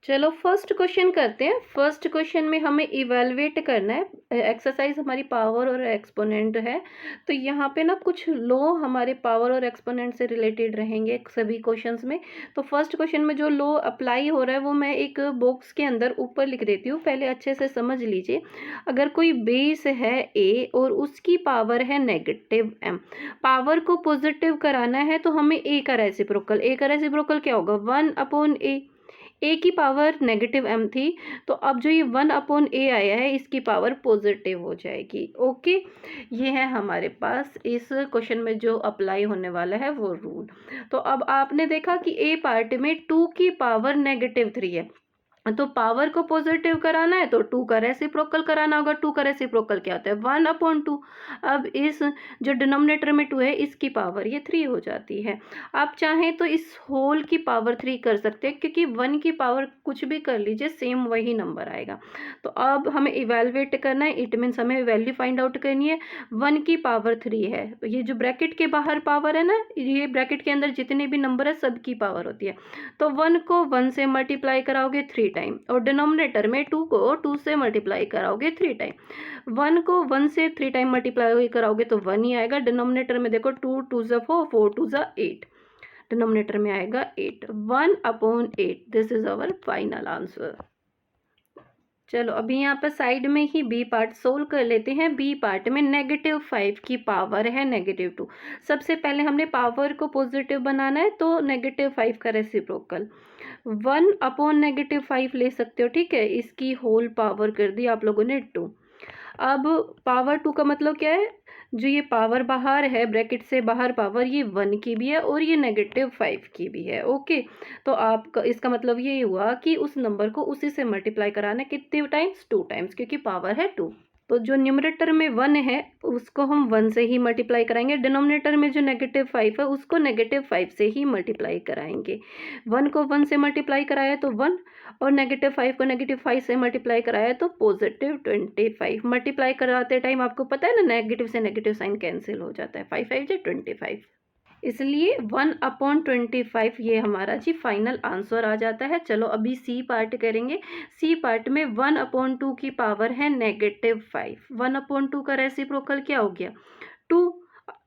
चलो first question करते हैं। फर्स्ट क्वेश्चन में हमें इवैल्यूएट करना है। एक्सरसाइज हमारी पावर और एक्सपोनेंट है, तो यहाँ पे ना कुछ लॉ हमारे पावर और एक्सपोनेंट से रिलेटेड रहेंगे सभी क्वेश्चंस में। तो फर्स्ट क्वेश्चन में जो लॉ अप्लाई हो रहा है वो मैं एक बॉक्स के अंदर ऊपर लिख देती हूँ, पहले अच्छे से समझ लीजिए। अगर कोई बेस है ए और उसकी पावर है नेगेटिव एम, पावर को पॉजिटिव कराना है तो हमें ए का रेसिप्रोकल, ए का रेसिप्रोकल क्या होगा 1/a। ए की पावर नेगेटिव एम थी, तो अब जो ये 1/a आया है इसकी पावर पॉजिटिव हो जाएगी। ओके, ये है हमारे पास इस क्वेश्चन में जो अप्लाई होने वाला है वो रूल। तो अब आपने देखा कि ए पार्ट में 2 की पावर -3 है, तो पावर को पॉजिटिव कराना है तो 2 का रेसिप्रोकल कराना होगा। 2 का रेसिप्रोकल क्या होता है 1/2। अब इस जो डिनोमिनेटर में 2 है इसकी पावर ये 3 हो जाती है। आप चाहें तो इस होल की पावर 3 कर सकते हैं, क्योंकि 1 की पावर कुछ भी कर लीजिए सेम वही नंबर आएगा। तो अब हमें इवेलुएट करना है, इट मीन्स हमें वैल्यू फाइंड आउट करनी है। 1 की पावर 3 है, ये जो ब्रैकेट के बाहर पावर है ना, ये ब्रैकेट के अंदर जितने भी नंबर है सबकी पावर होती है। तो 1 को 1 से मल्टीप्लाई कराओगे 3 टाइम, और डिनोमिनेटर में 2 को 2 से मल्टीप्लाई कराओगे 3 टाइम। 1 को 1 से 3 टाइम मल्टीप्लाई कराओगे तो 1 ही आएगा। डिनोमिनेटर में देखो 2 2 ज़ा 4, 4 2 ज़ा 8, डिनोमिनेटर में आएगा 8, 1/8। This is our final answer. चलो अभी यहाँ पर साइड में ही बी पार्ट सोल्व कर लेते हैं। बी पार्ट में -5 की पावर है -2। सबसे पहले हमने पावर को पॉजिटिव बनाना है, तो -5 का रेसिप्रोकल 1/-5 ले सकते हो, ठीक है। इसकी होल पावर कर दी आप लोगों ने 2। अब पावर 2 का मतलब क्या है, जो ये पावर बाहर है ब्रैकेट से बाहर पावर, ये 1 की भी है और ये -5 की भी है। ओके, तो आपका इसका मतलब ये हुआ कि उस नंबर को उसी से मल्टीप्लाई कराना है, कितने टाइम्स 2 टाइम्स, क्योंकि पावर है 2। तो जो न्यूमरेटर में 1 है उसको हम 1 से ही मल्टीप्लाई कराएंगे। डिनोमिनेटर में जो -5 है उसको -5 से ही मल्टीप्लाई कराएंगे। 1 को 1 से मल्टीप्लाई कराया तो 1, और -5 को -5 से मल्टीप्लाई कराया तो +25। मल्टीप्लाई कराते टाइम आपको पता है ना, नेगेटिव से नेगेटिव साइन कैंसिल हो जाता है, 5 5 जा 25, इसलिए 1/25 ये हमारा जी फाइनल आंसर आ जाता है। चलो अभी सी पार्ट करेंगे। सी पार्ट में 1/2 की पावर है -5। 1/2 का रेसिप्रोकल क्या हो गया 2।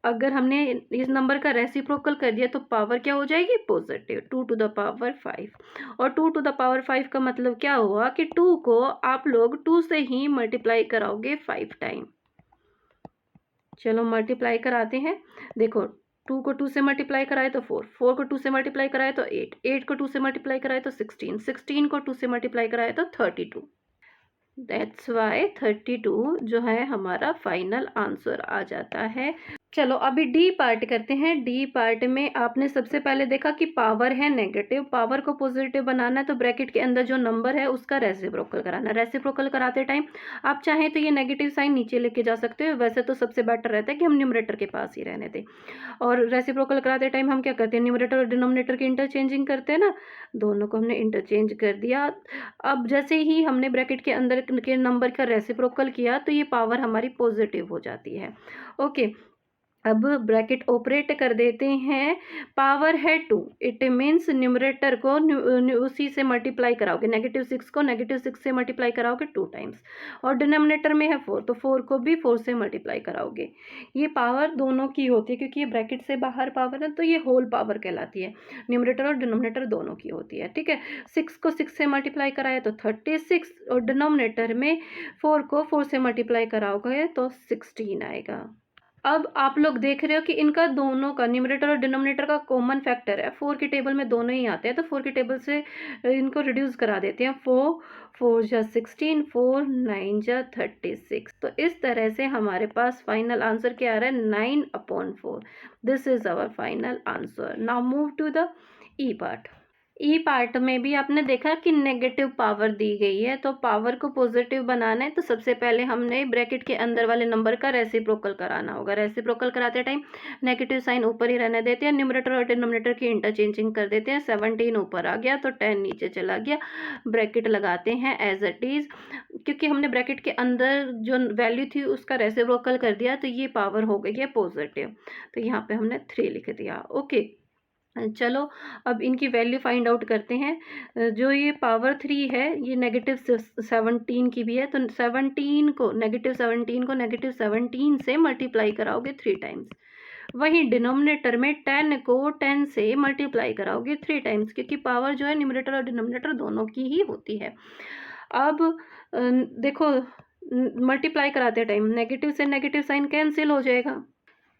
अगर हमने इस नंबर का रेसिप्रोकल कर दिया तो पावर क्या हो जाएगी पॉजिटिव, 2 टू द पावर 5। और 2 टू द पावर 5 का मतलब क्या हुआ कि 2 को आप लोग 2 से ही मल्टीप्लाई कराओगे 5 टाइम। चलो मल्टीप्लाई कराते हैं। देखो 2 को 2 से मल्टीप्लाई कराए तो 4, 4 को 2 से मल्टीप्लाई कराए तो 8, 8 को 2 से मल्टीप्लाई कराए तो 16, 16 को 2 से मल्टीप्लाई कराए तो 32। दैट्स वाई 32 जो है हमारा फाइनल आंसर आ जाता है। चलो अभी डी पार्ट करते हैं। डी पार्ट में आपने सबसे पहले देखा कि पावर है नेगेटिव, पावर को पॉजिटिव बनाना है तो ब्रैकेट के अंदर जो नंबर है उसका रेसिप्रोकल कराना है। रेसिप्रोकल कराते टाइम आप चाहें तो ये नेगेटिव साइन नीचे लेके जा सकते हो, वैसे तो सबसे बेटर रहता है कि हम न्यूमरेटर के पास ही रहने दें। और रेसिप्रोकल कराते टाइम हम क्या करते हैं, न्यूमरेटर और डिनोमिनेटर की इंटरचेंजिंग करते हैं ना, दोनों को हमने इंटरचेंज कर दिया। अब जैसे ही हमने ब्रैकेट के अंदर के नंबर का रेसिप्रोकल किया तो ये पावर हमारी पॉजिटिव हो जाती है। ओके, अब ब्रैकेट ऑपरेट कर देते हैं। पावर है 2, इट मीन्स न्यूमरेटर को उसी से मल्टीप्लाई कराओगे, -6 को -6 से मल्टीप्लाई कराओगे 2 टाइम्स, और डिनोमिनेटर में है 4 तो 4 को भी 4 से मल्टीप्लाई कराओगे। ये पावर दोनों की होती है क्योंकि ये ब्रैकेट से बाहर पावर है तो ये होल पावर कहलाती है। न्यूमरेटर और डिनोमिनेटर दोनों की होती है, ठीक है। 6 को 6 से मल्टीप्लाई कराया तो 36, और डिनोमिनेटर में 4 को 4 से मल्टीप्लाई कराओगे तो 16 आएगा। अब आप लोग देख रहे हो कि इनका दोनों का न्यूमरेटर और डिनोमिनेटर का कॉमन फैक्टर है। 4 की टेबल में दोनों ही आते हैं तो 4 की टेबल से इनको रिड्यूस करा देते हैं। 4 4 जा 16, 4 9 जा 36। तो इस तरह से हमारे पास फाइनल आंसर क्या आ रहा है 9/4। This is our final answer. Now move to the E part. E part में भी आपने देखा कि नेगेटिव पावर दी गई है, तो पावर को पॉजिटिव बनाना है तो सबसे पहले हमने ब्रैकेट के अंदर वाले नंबर का रेसिप्रोकल कराना होगा। रेसिप्रोकल कराते टाइम नेगेटिव साइन ऊपर ही रहने देते हैं, न्यूमरेटर और डिनोमिनेटर की इंटरचेंजिंग कर देते हैं। 17 ऊपर आ गया तो 10 नीचे चला गया, ब्रैकेट लगाते हैं एज इट इज। क्योंकि हमने ब्रैकेट के अंदर जो वैल्यू थी उसका रेसिप्रोकल कर दिया तो ये पावर हो गई है पॉजिटिव, तो यहाँ पे हमने 3 लिख दिया। ओके, चलो अब इनकी वैल्यू फाइंड आउट करते हैं। जो ये पावर 3 है ये -17 की भी है, तो -17 को से मल्टीप्लाई कराओगे 3 टाइम्स। वहीं डिनोमिनेटर में 10 को 10 से मल्टीप्लाई कराओगे 3 टाइम्स, क्योंकि पावर जो है न्यूमरेटर और डिनोमिनेटर दोनों की ही होती है। अब देखो मल्टीप्लाई कराते टाइम नेगेटिव से नेगेटिव साइन कैंसिल हो जाएगा,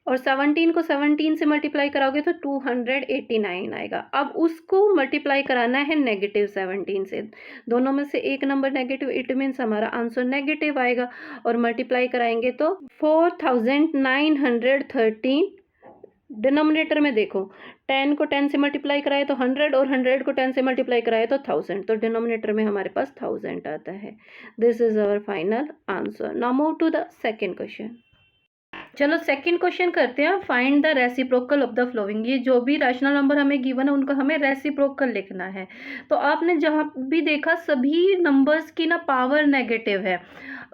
और 17 को 17 से मल्टीप्लाई कराओगे तो 289 आएगा। अब उसको मल्टीप्लाई कराना है -17 से, दोनों में से एक नंबर नेगेटिव, इट मीन्स हमारा आंसर नेगेटिव आएगा। और मल्टीप्लाई कराएंगे तो 4913। डिनोमिनेटर में देखो 10 को 10 से मल्टीप्लाई कराए तो 100, और 100 को 10 से मल्टीप्लाई कराए तो 1000, तो डिनोमिनेटर में हमारे पास 1000 आता है। This is our final answer. Now move to the second question. चलो सेकंड क्वेश्चन करते हैं। Find the reciprocal of the following. ये जो भी रैशनल नंबर हमें गिवन है उनका हमें रेसिप्रोकल लिखना है। तो आपने जहाँ भी देखा सभी नंबर्स की ना पावर नेगेटिव है,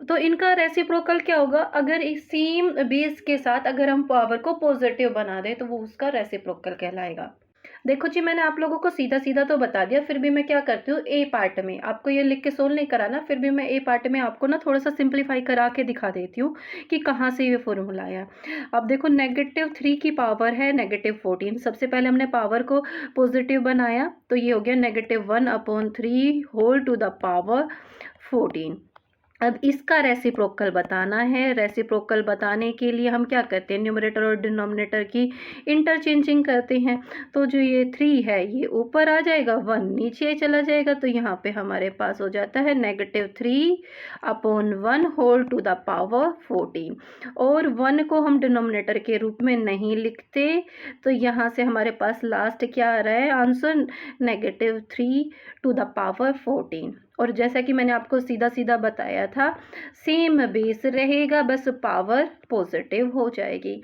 तो इनका रेसिप्रोकल क्या होगा? अगर इस सेम बेस के साथ अगर हम पावर को पॉजिटिव बना दें तो वो उसका रेसिप्रोकल कहलाएगा। देखो जी, मैंने आप लोगों को सीधा सीधा तो बता दिया, फिर भी मैं क्या करती हूँ ए पार्ट में आपको ये लिख के सोल्व नहीं कराना, फिर भी मैं ए पार्ट में आपको ना थोड़ा सा सिंप्लीफाई करा के दिखा देती हूँ कि कहाँ से ये फॉर्मूला आया। अब देखो -3 की पावर है -14। सबसे पहले हमने पावर को पॉजिटिव बनाया तो ये हो गया -1/3 होल टू द पावर 14। अब इसका रेसिप्रोकल बताना है। रेसिप्रोकल बताने के लिए हम क्या करते हैं, न्यूमरेटर और डिनोमिनेटर की इंटरचेंजिंग करते हैं। तो जो ये 3 है ये ऊपर आ जाएगा, 1 नीचे चला जाएगा, तो यहाँ पे हमारे पास हो जाता है -3/1 होल टू द पावर 14। और 1 को हम डिनोमिनेटर के रूप में नहीं लिखते, तो यहाँ से हमारे पास लास्ट क्या आ रहा है आंसर, -3 टू द पावर 14। और जैसा कि मैंने आपको सीधा सीधा बताया था, सेम बेस रहेगा, बस पावर पॉजिटिव हो जाएगी।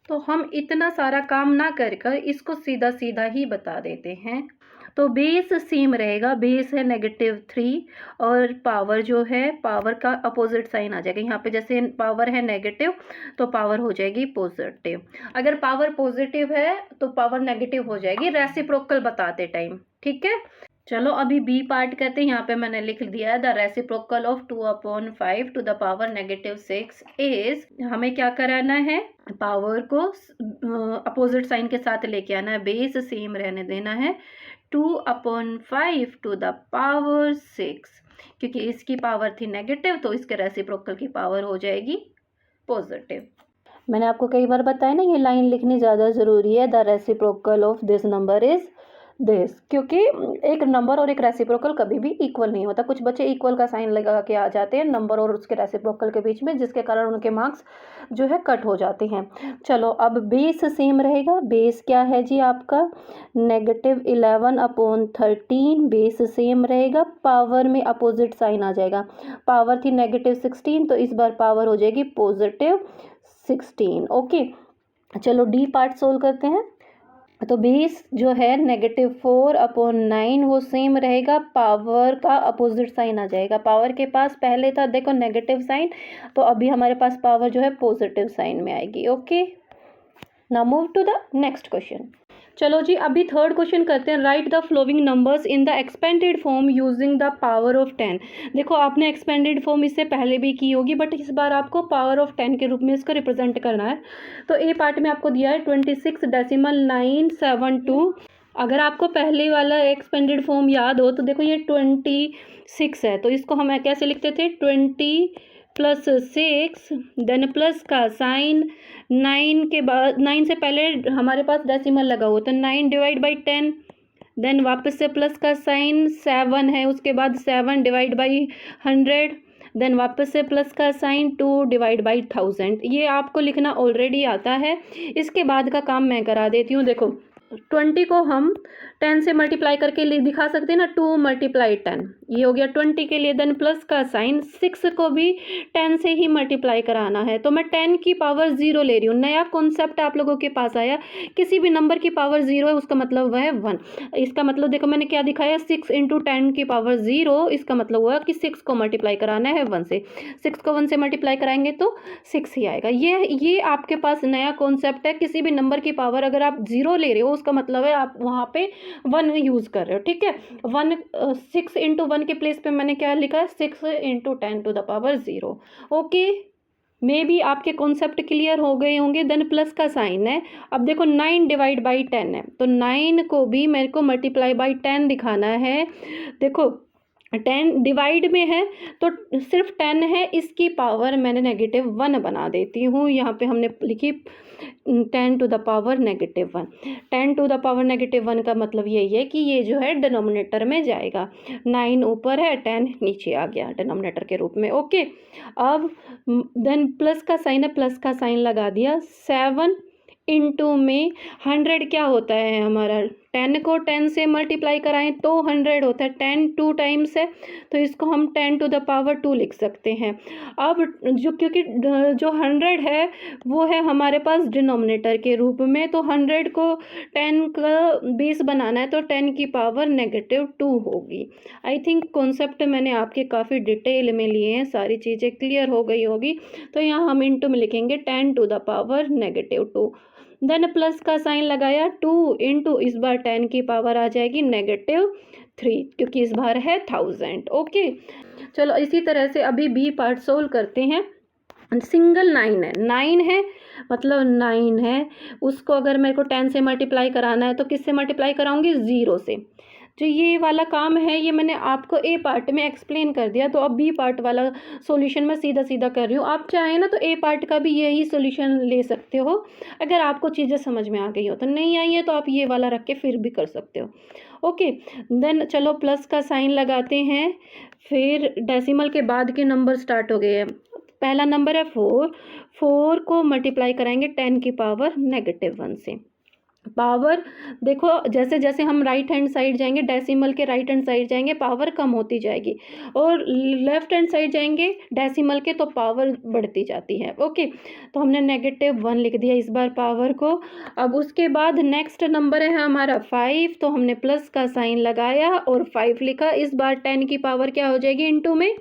तो हम इतना सारा काम ना कर कर इसको सीधा सीधा ही बता देते हैं। तो बेस सेम रहेगा, बेस है -3 और पावर जो है पावर का अपोजिट साइन आ जाएगा। यहाँ पे जैसे पावर है नेगेटिव तो पावर हो जाएगी पॉजिटिव, अगर पावर पॉजिटिव है तो पावर नेगेटिव हो जाएगी रेसिप्रोकल बताते टाइम। ठीक है, चलो अभी बी पार्ट करते हैं। यहाँ पे मैंने लिख दिया है the reciprocal of 2/5 to the power -6 is, हमें क्या कराना है, पावर को अपोजिट साइन के साथ लेके आना है, बेस सेम रहने देना है, 2/5 टू द पावर 6, क्योंकि इसकी पावर थी नेगेटिव तो इसके रेसिप्रोकल की पावर हो जाएगी पॉजिटिव। मैंने आपको कई बार बताया ना ये लाइन लिखनी ज़्यादा ज़रूरी है, the reciprocal of this number is this, क्योंकि एक नंबर और एक रेसिप्रोकल कभी भी इक्वल नहीं होता। कुछ बच्चे इक्वल का साइन लगा के आ जाते हैं नंबर और उसके रेसिप्रोकल के बीच में, जिसके कारण उनके मार्क्स जो है कट हो जाते हैं। चलो अब बेस सेम रहेगा। बेस क्या है जी आपका, -11/13, बेस सेम रहेगा। पावर में अपोजिट साइन आ जाएगा, पावर थी -16 तो इस बार पावर हो जाएगी +16। ओके, चलो डी पार्ट सोल्व करते हैं। तो बेस जो है -4/9 वो सेम रहेगा, पावर का अपोजिट साइन आ जाएगा। पावर के पास पहले था देखो नेगेटिव साइन, तो अभी हमारे पास पावर जो है पॉजिटिव साइन में आएगी। Okay, now move to the next question. चलो जी, अभी थर्ड क्वेश्चन करते हैं। Write the following numbers in the expanded form using the power of 10। देखो आपने एक्सपेंडेड फॉर्म इससे पहले भी की होगी, बट इस बार आपको पावर ऑफ 10 के रूप में इसको रिप्रेजेंट करना है। तो ए पार्ट में आपको दिया है 26.972। अगर आपको पहले वाला एक्सपेंडेड फॉर्म याद हो तो देखो ये 26 है, तो इसको हम कैसे लिखते थे, 20 + 6 देन प्लस का साइन, 9 के बाद 9 से पहले हमारे पास डेसिमल लगा हुआ, तो 9 / 10, देन वापस से प्लस का साइन, 7 है उसके बाद 7 / 100, देन वापस से प्लस का साइन, 2 / 1000। ये आपको लिखना ऑलरेडी आता है। इसके बाद का काम मैं करा देती हूँ। देखो 20 को हम 10 से मल्टीप्लाई करके दिखा सकते हैं ना, 2 × 10, ये हो गया 20 के लिए। देन प्लस का साइन, 6 को भी 10 से ही मल्टीप्लाई कराना है, तो मैं 10 की पावर 0 ले रही हूँ। नया कॉन्सेप्ट आप लोगों के पास आया, किसी भी नंबर की पावर 0 है उसका मतलब वह है 1। इसका मतलब देखो मैंने क्या दिखाया, 6 × 10 की पावर 0, इसका मतलब हुआ कि 6 को मल्टीप्लाई कराना है 1 से। 6 को 1 से मल्टीप्लाई कराएंगे तो 6 ही आएगा। ये आपके पास नया कॉन्सेप्ट है। किसी भी नंबर की पावर अगर आप 0 ले रहे हो उसका मतलब है आप वहाँ पे 1 यूज़ कर रहे हो, ठीक है। 6 × 1 के प्लेस पे मैंने क्या लिखा है, 6 × 10⁻0। ओके, मे बी आपके कॉन्सेप्ट क्लियर हो गए होंगे। देन प्लस का साइन है। अब देखो 9 / 10 है, तो 9 को भी मेरे को मल्टीप्लाई बाई 10 दिखाना है। देखो 10 डिवाइड में है तो सिर्फ 10 है, इसकी पावर मैंने -1 बना देती हूँ। यहाँ पे हमने लिखी 10⁻1। 10⁻1 का मतलब यही है कि ये जो है डिनोमिनेटर में जाएगा। 9 ऊपर है, 10 नीचे आ गया डिनोमिनेटर के रूप में। ओके, अब देन प्लस का साइन है, प्लस का साइन लगा दिया। 7 इंटू में 100 क्या होता है हमारा, 10 को 10 से मल्टीप्लाई कराएं तो 100 होता है। 10 2 टाइम्स है तो इसको हम 10⁻2 लिख सकते हैं। अब क्योंकि जो 100 है वो है हमारे पास डिनोमिनेटर के रूप में, तो 100 को 10 का 20 बनाना है तो 10 की पावर -2 होगी। आई थिंक कॉन्सेप्ट मैंने आपके काफ़ी डिटेल में लिए हैं, सारी चीज़ें क्लियर हो गई होगी। तो यहाँ हम इंटू में लिखेंगे 10⁻2। देन प्लस का साइन लगाया, 2 इंटू इस बार 10 की पावर आ जाएगी -3, क्योंकि इस बार है 1000। ओके, चलो इसी तरह से अभी बी पार्ट सोल्व करते हैं। सिंगल 9 है, 9 है मतलब 9 है, उसको अगर मेरे को 10 से मल्टीप्लाई कराना है तो किससे मल्टीप्लाई कराऊंगी, 0 से। जो ये वाला काम है ये मैंने आपको ए पार्ट में एक्सप्लेन कर दिया, तो अब बी पार्ट वाला सॉल्यूशन मैं सीधा सीधा कर रही हूँ। आप चाहें ना तो ए पार्ट का भी यही सॉल्यूशन ले सकते हो, अगर आपको चीज़ें समझ में आ गई हो। तो नहीं आई है तो आप ये वाला रख के फिर भी कर सकते हो। ओके, देन चलो प्लस का साइन लगाते हैं, फिर डेसिमल के बाद के नंबर स्टार्ट हो गए हैं। पहला नंबर है 4 को मल्टीप्लाई कराएंगे 10 की पावर -1 से। पावर देखो जैसे जैसे हम राइट हैंड साइड जाएंगे, डेसिमल के राइट हैंड साइड जाएंगे, पावर कम होती जाएगी, और लेफ्ट हैंड साइड जाएंगे डेसिमल के तो पावर बढ़ती जाती है। ओके, तो हमने -1 लिख दिया इस बार पावर को। अब उसके बाद नेक्स्ट नंबर है हमारा 5, तो हमने प्लस का साइन लगाया और 5 लिखा। इस बार 10 की पावर क्या हो जाएगी, इंटू में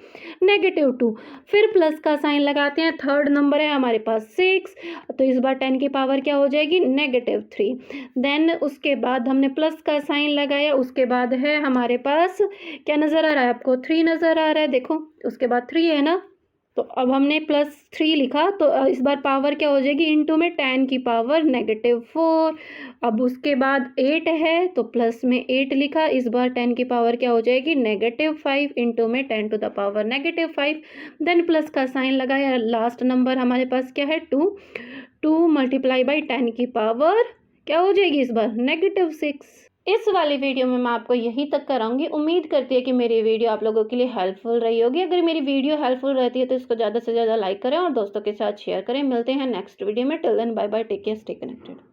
-2। फिर प्लस का साइन लगाते हैं। थर्ड नंबर है हमारे पास 6, तो इस बार 10 की पावर क्या हो जाएगी, -3। देन उसके बाद हमने प्लस का साइन लगाया, उसके बाद है हमारे पास क्या नज़र आ रहा है आपको, 3 नज़र आ रहा है, देखो उसके बाद 3 है ना, तो अब हमने +3 लिखा, तो इस बार पावर क्या हो जाएगी, इंटू में 10 की पावर -4। अब उसके बाद 8 है तो प्लस में 8 लिखा, इस बार 10 की पावर क्या हो जाएगी, -5 इंटू में 10 to the power -5। Then plus का साइन लगाया। लास्ट नंबर हमारे पास क्या है, 2 मल्टीप्लाई बाई 10 की पावर क्या हो जाएगी इस बार, -6। इस वाली वीडियो में मैं आपको यहीं तक कराऊंगी। उम्मीद करती है कि मेरी वीडियो आप लोगों के लिए हेल्पफुल रही होगी। अगर मेरी वीडियो हेल्पफुल रहती है तो इसको ज़्यादा से ज़्यादा लाइक करें और दोस्तों के साथ शेयर करें। मिलते हैं नेक्स्ट वीडियो में। Till then bye bye, take care, stay connected.